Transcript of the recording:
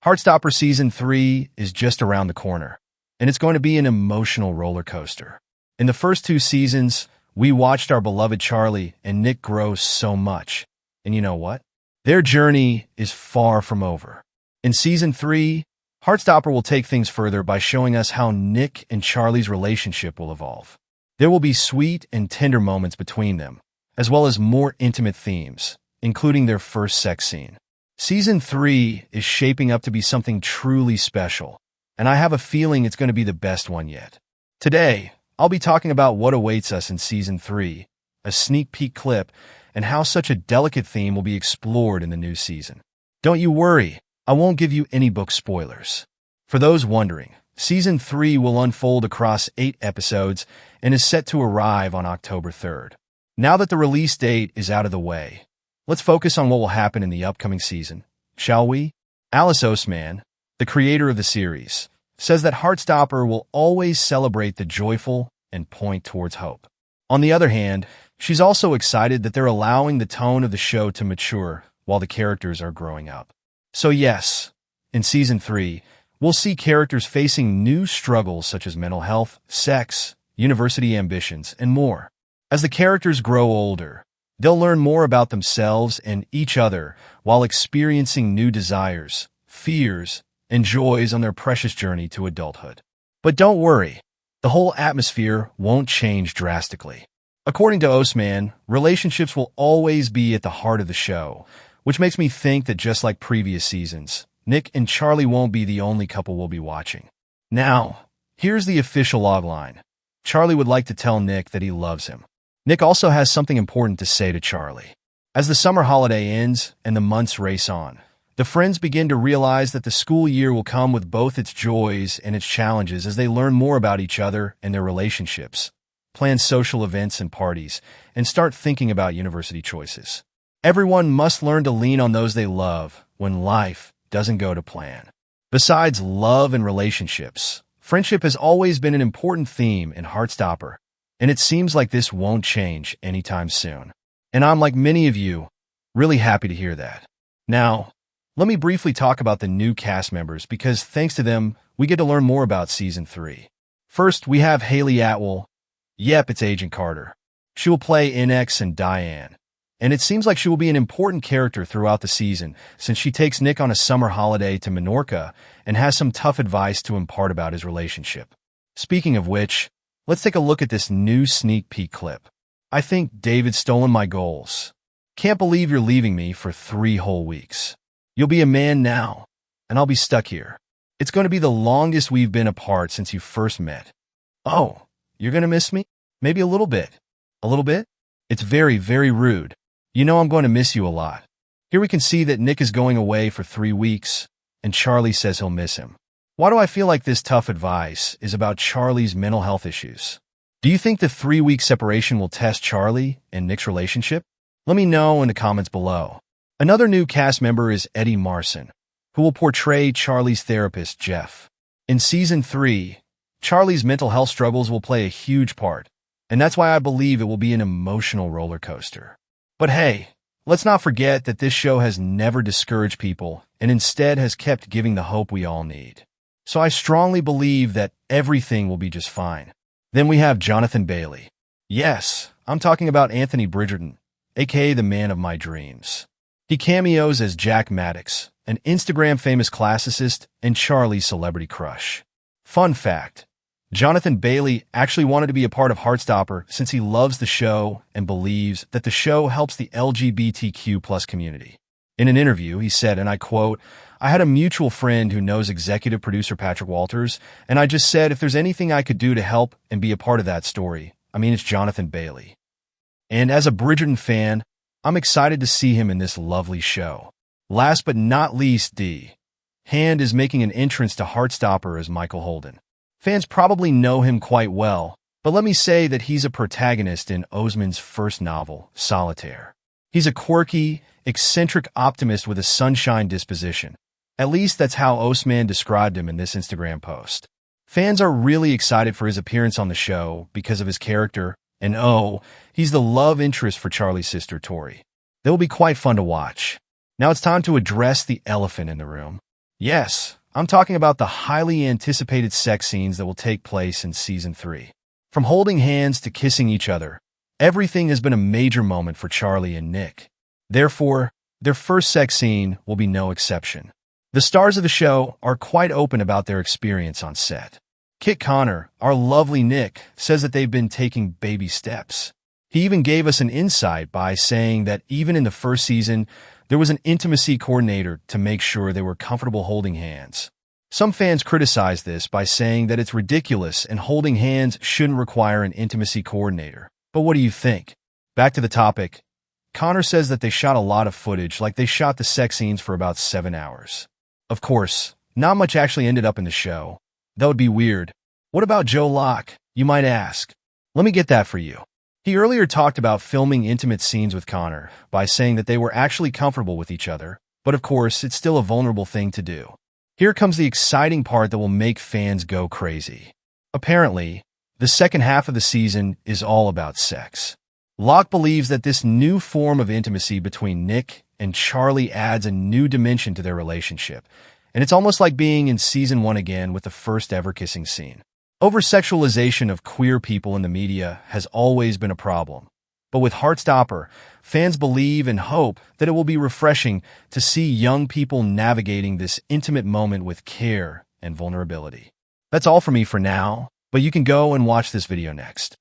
Heartstopper Season 3 is just around the corner, and it's going to be an emotional roller coaster. In the first two seasons, we watched our beloved Charlie and Nick grow so much. And you know what? Their journey is far from over. In Season 3, Heartstopper will take things further by showing us how Nick and Charlie's relationship will evolve. There will be sweet and tender moments between them, as well as more intimate themes, including their first sex scene. Season 3 is shaping up to be something truly special, and I have a feeling it's going to be the best one yet. Today, I'll be talking about what awaits us in Season 3, a sneak peek clip, and how such a delicate theme will be explored in the new season. Don't you worry, I won't give you any book spoilers. For those wondering, Season 3 will unfold across 8 episodes and is set to arrive on October 3rd. Now that the release date is out of the way, let's focus on what will happen in the upcoming season, shall we? Alice Oseman, the creator of the series, says that Heartstopper will always celebrate the joyful and point towards hope. On the other hand, she's also excited that they're allowing the tone of the show to mature while the characters are growing up. So yes, in Season 3, we'll see characters facing new struggles such as mental health, sex, university ambitions, and more. As the characters grow older, they'll learn more about themselves and each other while experiencing new desires, fears, and joys on their precious journey to adulthood. But don't worry, the whole atmosphere won't change drastically. According to Oseman, relationships will always be at the heart of the show, which makes me think that just like previous seasons, Nick and Charlie won't be the only couple we'll be watching. Now, here's the official logline. Charlie would like to tell Nick that he loves him. Nick also has something important to say to Charlie. As the summer holiday ends and the months race on, the friends begin to realize that the school year will come with both its joys and its challenges as they learn more about each other and their relationships, plan social events and parties, and start thinking about university choices. Everyone must learn to lean on those they love when life doesn't go to plan. Besides love and relationships, friendship has always been an important theme in Heartstopper, and it seems like this won't change anytime soon. And I'm, like many of you, really happy to hear that. Now, let me briefly talk about the new cast members because thanks to them, we get to learn more about Season 3. First, we have Hayley Atwell. Yep, it's Agent Carter. She will play Inex and Diane. And it seems like she will be an important character throughout the season since she takes Nick on a summer holiday to Menorca and has some tough advice to impart about his relationship. Speaking of which, let's take a look at this new sneak peek clip. I think David's stolen my goals. Can't believe you're leaving me for 3 whole weeks. You'll be a man now, and I'll be stuck here. It's going to be the longest we've been apart since you first met. Oh, you're going to miss me? Maybe a little bit. A little bit? It's very, very rude. You know I'm going to miss you a lot. Here we can see that Nick is going away for 3 weeks, and Charlie says he'll miss him. Why do I feel like this tough advice is about Charlie's mental health issues? Do you think the 3-week separation will test Charlie and Nick's relationship? Let me know in the comments below. Another new cast member is Eddie Marsan, who will portray Charlie's therapist, Jeff. In Season 3, Charlie's mental health struggles will play a huge part, and that's why I believe it will be an emotional roller coaster. But hey, let's not forget that this show has never discouraged people and instead has kept giving the hope we all need. So I strongly believe that everything will be just fine. Then we have Jonathan Bailey. Yes, I'm talking about Anthony Bridgerton, aka the man of my dreams. He cameos as Jack Maddox, an Instagram-famous classicist and Charlie's celebrity crush. Fun fact, Jonathan Bailey actually wanted to be a part of Heartstopper since he loves the show and believes that the show helps the LGBTQ+ community. In an interview, he said, and I quote, "I had a mutual friend who knows executive producer Patrick Walters, and I just said if there's anything I could do to help and be a part of that story, it's Jonathan Bailey." And as a Bridgerton fan, I'm excited to see him in this lovely show. Last but not least, D. Hand is making an entrance to Heartstopper as Michael Holden. Fans probably know him quite well, but let me say that he's a protagonist in Oseman's first novel, Solitaire. He's a quirky, eccentric optimist with a sunshine disposition. At least that's how Oseman described him in this Instagram post. Fans are really excited for his appearance on the show because of his character, and he's the love interest for Charlie's sister, Tori. They will be quite fun to watch. Now it's time to address the elephant in the room. Yes, I'm talking about the highly anticipated sex scenes that will take place in Season 3. From holding hands to kissing each other, everything has been a major moment for Charlie and Nick. Therefore, their first sex scene will be no exception. The stars of the show are quite open about their experience on set. Kit Connor, our lovely Nick, says that they've been taking baby steps. He even gave us an insight by saying that even in the first season, there was an intimacy coordinator to make sure they were comfortable holding hands. Some fans criticize this by saying that it's ridiculous and holding hands shouldn't require an intimacy coordinator. But what do you think? Back to the topic. Connor says that they shot a lot of footage, like they shot the sex scenes for about 7 hours. Of course, not much actually ended up in the show. That would be weird. What about Joe Locke, you might ask? Let me get that for you. He earlier talked about filming intimate scenes with Connor by saying that they were actually comfortable with each other, but of course, it's still a vulnerable thing to do. Here comes the exciting part that will make fans go crazy. Apparently, the second half of the season is all about sex. Locke believes that this new form of intimacy between Nick and Charlie adds a new dimension to their relationship, and it's almost like being in Season 1 again with the first ever kissing scene. Over-sexualization of queer people in the media has always been a problem, but with Heartstopper, fans believe and hope that it will be refreshing to see young people navigating this intimate moment with care and vulnerability. That's all for me for now, but you can go and watch this video next.